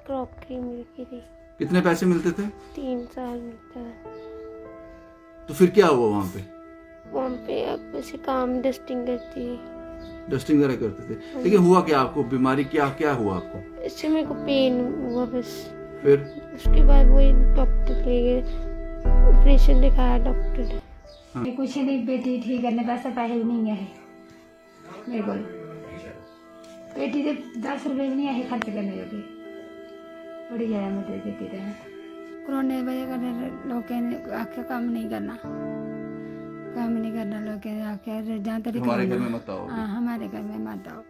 Crockery मिलती थी। कितने पैसे मिलते थे? 3 साल मिलता है। तो फिर क्या हुआ वहाँ पे? वहाँ पे अब ऐसे काम डस्टिंग करती है। डस्टिंग वगैरह करते थे, लेकिन हुआ क्या आपको? बीमारी क्या क्या हुआ आपको? इससे मेरे को पेन हुआ बस। फिर उसके बाद वही डॉक्टर ले गए, ऑपरेशन दिखाया डॉक्टर ने। कुछ नहीं, बेटी ठीक करने पैसा पैसे भी नहीं है मेरे को। बेटी से 10 रुपए भी नहीं है खर्च करने जोगे। बड़ी ज़्यादा मदद की थी। कोरोना की वजह कर लोगों ने आके काम नहीं करना लोग आके जहाँ तक हमारे घर में मत आओ। हाँ, हमारे घर में मत आओ।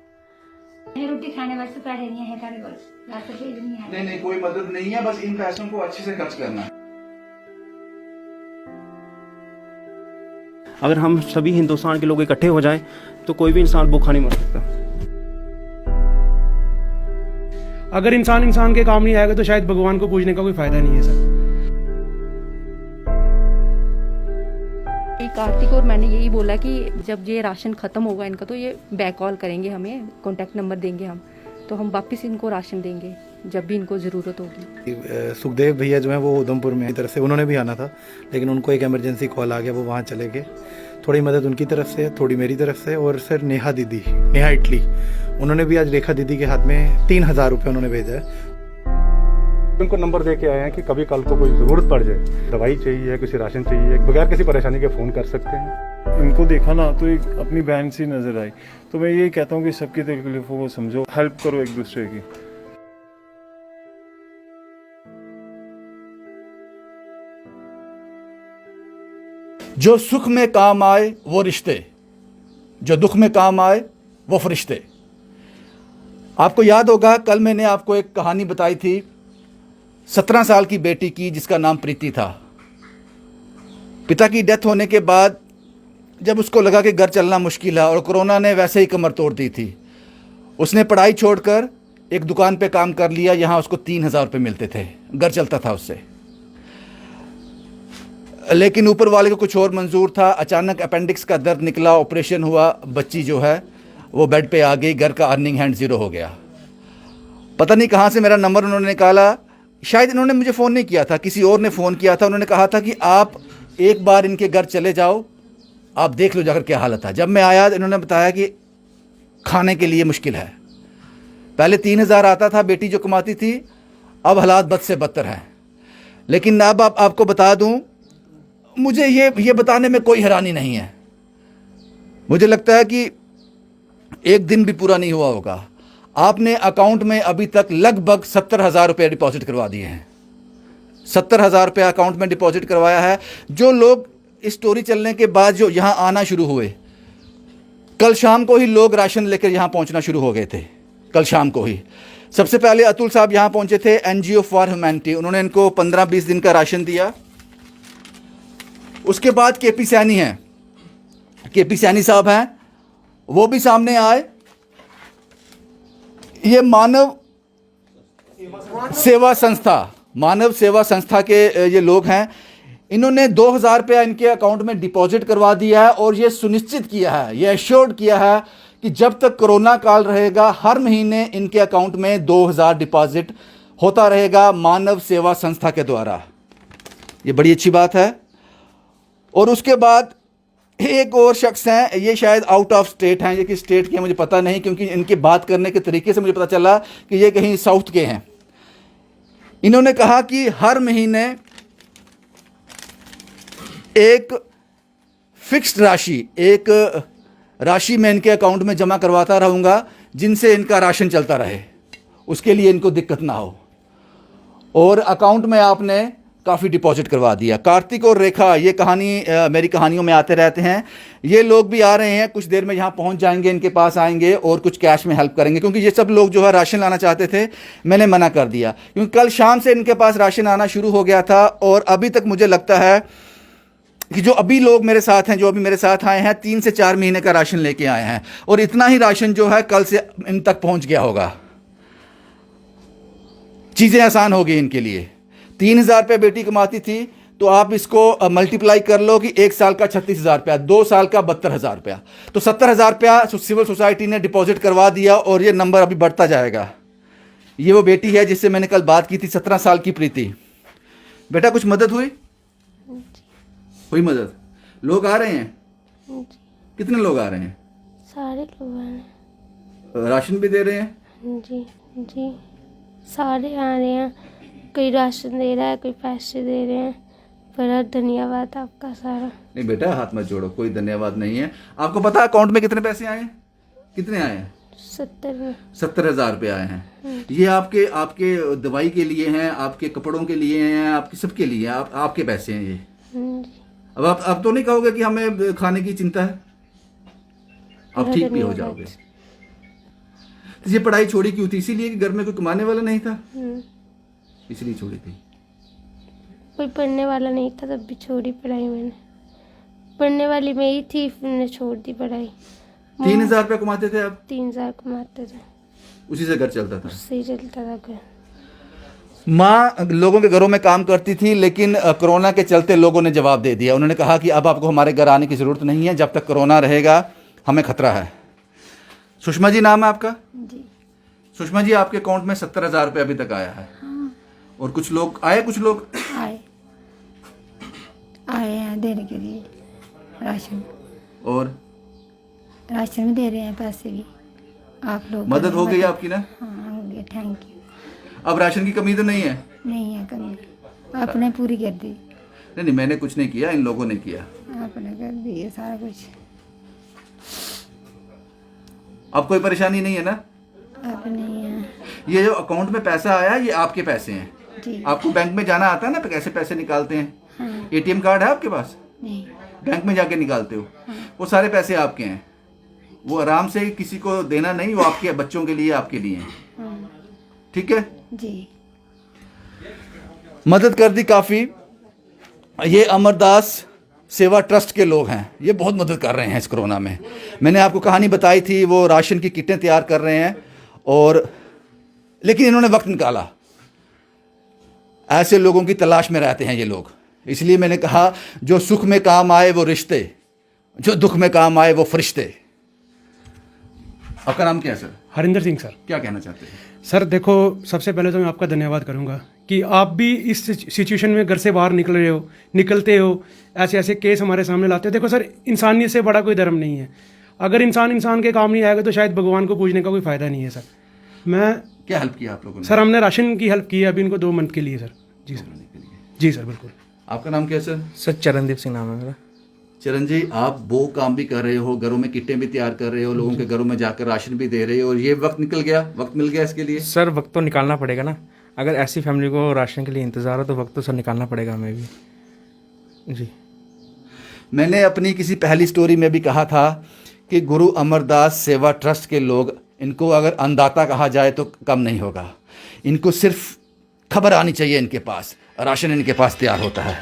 रोटी खाने वास्ते पैसे नहीं है तारे को, 10 रुपए भी नहीं है। नहीं, कोई मदद नहीं है, बस इन पैसों को अच्छे से खर्च करना है। अगर हम सभी हिंदुस्तान के लोग इकट्ठे हो जाएं तो कोई भी इंसान भूखा नहीं मर सकता। अगर इंसान के काम नहीं आएगा तो शायद भगवान को पूजने का कोई फायदा नहीं है सर। कार्तिक और मैंने यही बोला कि जब ये राशन खत्म होगा इनका तो ये बैक कॉल करेंगे, हमें कॉन्टैक्ट नंबर देंगे हम, तो हम वापस इनको राशन देंगे जब भी इनको ज़रूरत होगी। सुखदेव भैया जो हैं वो उधमपुर में तरफ से उन्होंने भी आना था, लेकिन उनको एक इमरजेंसी कॉल आ गया, वो वहाँ चले गए। थोड़ी मदद उनकी तरफ से, थोड़ी मेरी तरफ से। और सर नेहा इटली, उन्होंने भी आज रेखा दीदी के हाथ में 3000 रुपये उन्होंने भेजा है। उनको नंबर दे के आए हैं कि कभी कल को कोई ज़रूरत पड़ जाए, दवाई चाहिए, किसी राशन चाहिए, बगैर किसी परेशानी के फ़ोन कर सकते हैं। इनको देखा ना तो एक अपनी बहन सी नज़र आई, तो मैं यही कहता हूँ कि सबकी तकलीफों को समझो, हेल्प करो एक दूसरे की। जो सुख में काम आए वो रिश्ते, जो दुख में काम आए वो फरिश्ते। आपको याद होगा कल मैंने आपको एक कहानी बताई थी 17 साल की बेटी की, जिसका नाम प्रीति था। पिता की डेथ होने के बाद जब उसको लगा कि घर चलना मुश्किल है और कोरोना ने वैसे ही कमर तोड़ दी थी, उसने पढ़ाई छोड़कर एक दुकान पे काम कर लिया। यहाँ उसको 3000 रुपये मिलते थे, घर चलता था उससे। लेकिन ऊपर वाले को कुछ और मंजूर था। अचानक अपेंडिक्स का दर्द निकला, ऑपरेशन हुआ, बच्ची जो है वो बेड पे आ गई, घर का अर्निंग हैंड ज़ीरो हो गया। पता नहीं कहाँ से मेरा नंबर उन्होंने निकाला, शायद इन्होंने मुझे फ़ोन नहीं किया था, किसी और ने फ़ोन किया था। उन्होंने कहा था कि आप एक बार इनके घर चले जाओ, आप देख लो जाकर क्या हालत है। जब मैं आया इन्होंने बताया कि खाने के लिए मुश्किल है। पहले 3000 आता था, बेटी जो कमाती थी, अब हालात बद से बदतर हैं। लेकिन अब आपको बता दूं, मुझे ये बताने में कोई हैरानी नहीं है। मुझे लगता है कि एक दिन भी पूरा नहीं हुआ होगा, आपने अकाउंट में अभी तक लगभग 70,000 रुपये डिपॉजिट करवा दिए हैं। 70,000 रुपये अकाउंट में डिपॉजिट करवाया है। जो लोग इस स्टोरी चलने के बाद जो यहाँ आना शुरू हुए, कल शाम को ही लोग राशन लेकर यहाँ पहुँचना शुरू हो गए थे। कल शाम को ही सबसे पहले अतुल साहब यहाँ पहुँचे थे, NGO फॉर ह्यूमैनिटी। उन्होंने इनको 15-20 दिन का राशन दिया। उसके बाद KP सैनी हैं, KP सैनी साहब हैं, वो भी सामने आए। ये मानव सेवा संस्था के ये लोग हैं। इन्होंने 2000 रुपया इनके अकाउंट में डिपॉजिट करवा दिया है और ये सुनिश्चित किया है, ये एश्योर्ड किया है कि जब तक कोरोना काल रहेगा हर महीने इनके अकाउंट में 2000 डिपॉजिट होता रहेगा मानव सेवा संस्था के द्वारा। ये बड़ी अच्छी बात है। और उसके बाद एक और शख्स हैं, ये शायद आउट ऑफ स्टेट हैं, ये किस स्टेट के मुझे पता नहीं, क्योंकि इनके बात करने के तरीके से मुझे पता चला कि ये कहीं साउथ के हैं। इन्होंने कहा कि हर महीने एक फिक्स्ड राशि, एक राशि मैं इनके अकाउंट में जमा करवाता रहूँगा जिनसे इनका राशन चलता रहे, उसके लिए इनको दिक्कत ना हो। और अकाउंट में आपने काफ़ी डिपॉजिट करवा दिया। कार्तिक और रेखा, ये कहानी मेरी कहानियों में आते रहते हैं। ये लोग भी आ रहे हैं, कुछ देर में यहाँ पहुँच जाएंगे, इनके पास आएंगे और कुछ कैश में हेल्प करेंगे, क्योंकि ये सब लोग जो है राशन लाना चाहते थे, मैंने मना कर दिया। क्योंकि कल शाम से इनके पास राशन आना शुरू हो गया था और अभी तक मुझे लगता है कि जो अभी लोग मेरे साथ हैं, जो अभी मेरे साथ आए हैं, 3 से 4 महीने का राशन लेके आए हैं और इतना ही राशन जो है कल से इन तक पहुँच गया होगा। चीज़ें आसान हो गई इनके लिए। 3000 रुपये बेटी कमाती थी, तो आप इसको मल्टीप्लाई कर लो कि 1 साल का 36,000 रुपया, 2 साल का 72,000 रुपया, तो 70,000 रुपया सिविल सोसाइटी ने डिपॉजिट करवा दिया और ये नंबर अभी बढ़ता जाएगा। ये वो बेटी है जिससे मैंने कल बात की थी, 17 साल की प्रीति। बेटा कुछ मदद हुई? हुई मदद? लोग आ रहे हैं? कितने लोग आ रहे हैं? सारे लोग आ रहे हैं। राशन भी दे रहे हैं? जी जी, सारे आ रहे हैं। कोई राशन दे रहा है, कोई पैसे दे रहे हैं। बड़ा धन्यवाद आपका सारा। नहीं बेटा हाथ मत जोड़ो, कोई धन्यवाद नहीं है। आपको पता है अकाउंट में कितने पैसे आए हैं? कितने आए हैं? 70,000 रुपये आए हैं। ये आपके आपके दवाई के लिए हैं, आपके कपड़ों के लिए हैं, आपके सबके लिए आपके पैसे हैं ये। अब आप तो नहीं कहोगे कि हमें खाने की चिंता है? आप ठीक भी हो जाओगे। तो ये पढ़ाई छोड़ी क्यों थी? इसीलिए कि घर में कोई कमाने वाला नहीं था, इसलिए छोड़ी थी। कोई पढ़ने वाला नहीं था तब भी छोड़ी पढ़ाई मैंने। पढ़ने वाली मैं ही थी, फिर मैंने छोड़ दी पढ़ाई। 3,000 रुपये कमाते थे आप? 3,000 कमाते थे, उसी से घर चलता था? उससे ही चलता था घर। माँ लोगों के घरों में काम करती थी, लेकिन कोरोना के चलते लोगों ने जवाब दे दिया। उन्होंने कहा कि अब आपको हमारे घर आने की ज़रूरत नहीं है, जब तक कोरोना रहेगा हमें खतरा है। सुषमा जी नाम है आपका? जी। सुषमा जी आपके अकाउंट में 70,000 रुपये अभी तक आया है। और कुछ लोग आए, कुछ लोग आए हैं देने के लिए राशन, और राशन भी दे रहे हैं, पैसे भी। आप लोग मदद हो गई आपकी ना? हाँ हो गया, थैंक यू। अब राशन की कमी तो नहीं है? नहीं है कमी, आपने पूरी कर दी। नहीं, मैंने कुछ नहीं किया, इन लोगों ने किया। आपने कर दी है सारा कुछ। अब कोई परेशानी नहीं है ना? अब नहीं है ये जो अकाउंट में पैसा आया ये आपके पैसे हैं। जी। आपको बैंक में जाना आता है ना, कैसे पैसे निकालते हैं? हाँ। एटीएम कार्ड है आपके पास? नहीं। बैंक में जाके निकालते हो? वो सारे पैसे आपके हैं, वो आराम से किसी को देना नहीं, वो आपके बच्चों के लिए, आपके लिए हैं। ठीक है जी। मदद कर दी काफ़ी। ये अमरदास सेवा ट्रस्ट के लोग हैं, ये बहुत मदद कर रहे हैं इस कोरोना में। मैंने आपको कहानी बताई थी, वो राशन की किटें तैयार कर रहे हैं, और लेकिन इन्होंने वक्त निकाला। ऐसे लोगों की तलाश में रहते हैं ये लोग। इसलिए मैंने कहा जो सुख में काम आए वो रिश्ते, जो दुख में काम आए वो फरिश्ते। आपका नाम क्या है सर? हरिंदर सिंह सर। क्या कहना चाहते हैं? सर देखो, सबसे पहले तो मैं आपका धन्यवाद करूंगा कि आप भी इस सिचुएशन में घर से बाहर निकलते हो, ऐसे ऐसे केस हमारे सामने लाते हो। देखो सर, इंसानियत से बड़ा कोई धर्म नहीं है। अगर इंसान के काम नहीं आएगा तो शायद भगवान को पूजने का कोई फ़ायदा नहीं है सर। मैं क्या हेल्प किया आप लोगों ने? सर हमने राशन की हेल्प की है अभी इनको 2 मंथ के लिए सर। जी सर। जी सर बिल्कुल। आपका नाम क्या है सर? सर चरणदीप सिंह नाम है मेरा। चरण जी, आप वो काम भी कर रहे हो, घरों में किटें भी तैयार कर रहे हो, लोगों के घरों में जाकर राशन भी दे रहे हो, और ये वक्त निकल गया, वक्त मिल गया इसके लिए? सर वक्त तो निकालना पड़ेगा ना, अगर ऐसी फैमिली को राशन के लिए इंतज़ार हो तो वक्त तो सर निकालना पड़ेगा हमें भी। जी। मैंने अपनी किसी पहली स्टोरी में भी कहा था कि गुरु अमरदास सेवा ट्रस्ट के लोग, इनको अगर अन्नदाता कहा जाए तो कम नहीं होगा। इनको सिर्फ खबर आनी चाहिए, इनके पास राशन इनके पास तैयार होता है।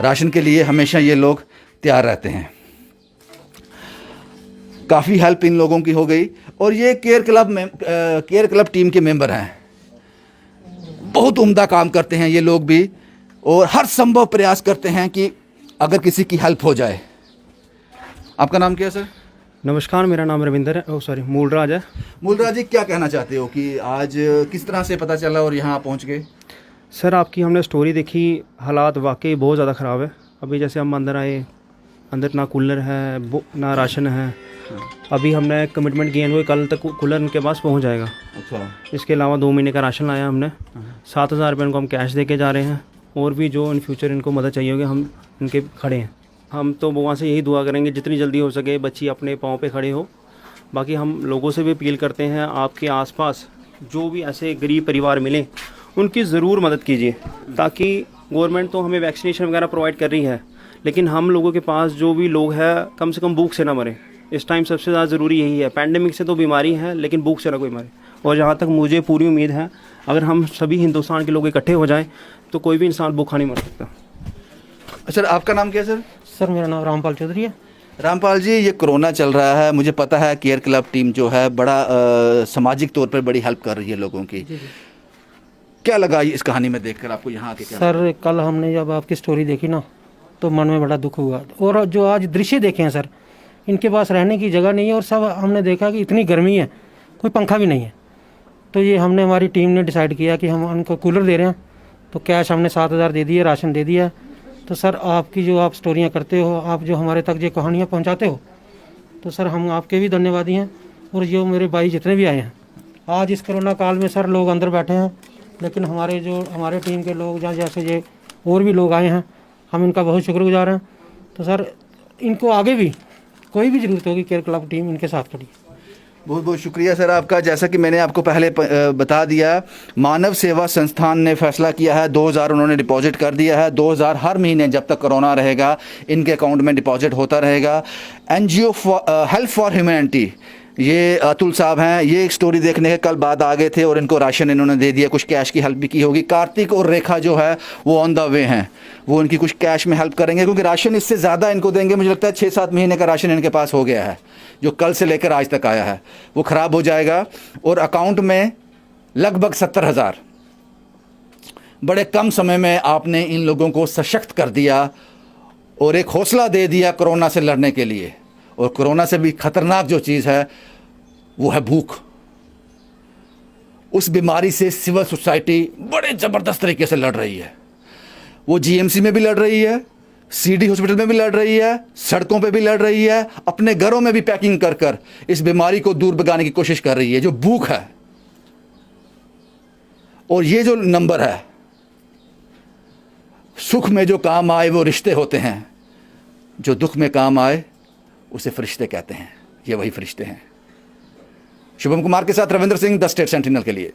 राशन के लिए हमेशा ये लोग तैयार रहते हैं। काफ़ी हेल्प इन लोगों की हो गई। और ये केयर क्लब टीम के मेंबर हैं, बहुत उम्दा काम करते हैं ये लोग भी, और हर संभव प्रयास करते हैं कि अगर किसी की हेल्प हो जाए। आपका नाम क्या है सर? नमस्कार, मेरा नाम रविंदर है, मूलराज है। मूलराज जी, क्या कहना चाहते हो कि आज किस तरह से पता चला और यहाँ पहुँच गए? सर आपकी हमने स्टोरी देखी, हालात वाकई बहुत ज़्यादा ख़राब है। अभी जैसे हम अंदर आए, अंदर ना कूलर है ना राशन है। अभी हमने कमिटमेंट किया है कल तक कूलर इनके पास पहुंच जाएगा। अच्छा। इसके अलावा 2 महीने का राशन लाया हमने। 7,000 रुपये इनको हम कैश दे के जा रहे हैं, और भी जो इन फ्यूचर इनको मदद चाहिए होगी हम इनके खड़े हैं। हम तो भगवान से यही दुआ करेंगे जितनी जल्दी हो सके बच्ची अपने पाँव पे खड़े हो। बाकी हम लोगों से भी अपील करते हैं, आपके आसपास जो भी ऐसे गरीब परिवार मिले उनकी ज़रूर मदद कीजिए, ताकि गवर्नमेंट तो हमें वैक्सीनेशन वगैरह प्रोवाइड कर रही है, लेकिन हम लोगों के पास जो भी लोग हैं कम से कम भूख से ना मरे। इस टाइम सबसे ज़्यादा ज़रूरी यही है। पैंडेमिक से तो बीमारी है, लेकिन भूख से ना कोई मरे। और जहाँ तक मुझे पूरी उम्मीद है, अगर हम सभी हिंदुस्तान के लोग इकट्ठे हो जाएं तो कोई भी इंसान भूखा नहीं मर सकता। सर आपका नाम क्या है सर? सर मेरा नाम रामपाल चौधरी है। रामपाल जी, ये कोरोना चल रहा है, मुझे पता है केयर क्लब टीम जो है बड़ा सामाजिक तौर पर बड़ी हेल्प कर रही है लोगों की। क्या लगा इस कहानी में देखकर आपको यहाँ आके? सर कल हमने जब आपकी स्टोरी देखी ना तो मन में बड़ा दुख हुआ, और जो आज दृश्य देखे हैं सर, इनके पास रहने की जगह नहीं है, और सब हमने देखा कि इतनी गर्मी है, कोई पंखा भी नहीं है। तो ये हमने हमारी टीम ने डिसाइड किया कि हम उनको कूलर दे रहे हैं, तो कैश हमने 7,000 दे दिए, राशन दे दिया। तो सर आपकी जो आप स्टोरियाँ करते हो, आप जो हमारे तक ये कहानियाँ पहुँचाते हो, तो सर हम आपके भी धन्यवादी हैं। और जो मेरे भाई जितने भी आए हैं आज इस कोरोना काल में, सर लोग अंदर बैठे हैं, लेकिन हमारे टीम के लोग या जैसे ये और भी लोग आए हैं, हम इनका बहुत शुक्रगुजार हैं। तो सर इनको आगे भी कोई भी ज़रूरत होगी, केयर क्लब टीम इनके साथ खड़ी है। बहुत बहुत शुक्रिया सर आपका। जैसा कि मैंने आपको पहले बता दिया, मानव सेवा संस्थान ने फैसला किया है, 2,000 उन्होंने डिपॉजिट कर दिया है। 2,000 हर महीने जब तक कोरोना रहेगा इनके अकाउंट में डिपॉजिट होता रहेगा। NGO हेल्प फॉर ह्यूमैनिटी, ये अतुल साहब हैं, ये एक स्टोरी देखने के कल बाद आ गए थे और इनको राशन इन्होंने दे दिया, कुछ कैश की हेल्प भी की होगी। कार्तिक और रेखा जो है वो ऑन द वे हैं, वो इनकी कुछ कैश में हेल्प करेंगे, क्योंकि राशन इससे ज़्यादा इनको देंगे। मुझे लगता है 6-7 महीने का राशन इनके पास हो गया है, जो कल से लेकर आज तक आया है, वो ख़राब हो जाएगा। और अकाउंट में लगभग 70,000। बड़े कम समय में आपने इन लोगों को सशक्त कर दिया और एक हौसला दे दिया कोरोना से लड़ने के लिए। और कोरोना से भी खतरनाक जो चीज़ है वो है भूख। उस बीमारी से सिविल सोसाइटी बड़े ज़बरदस्त तरीके से लड़ रही है। वो GMC में भी लड़ रही है, CD हॉस्पिटल में भी लड़ रही है, सड़कों पे भी लड़ रही है, अपने घरों में भी पैकिंग कर कर इस बीमारी को दूर भगाने की कोशिश कर रही है, जो भूख है। और ये जो नंबर है, सुख में जो काम आए वो रिश्ते होते हैं, जो दुख में काम आए उसे फरिश्ते कहते हैं। ये वही फरिश्ते हैं। शुभम कुमार के साथ Ravindra Singh, the state sentinel के लिए।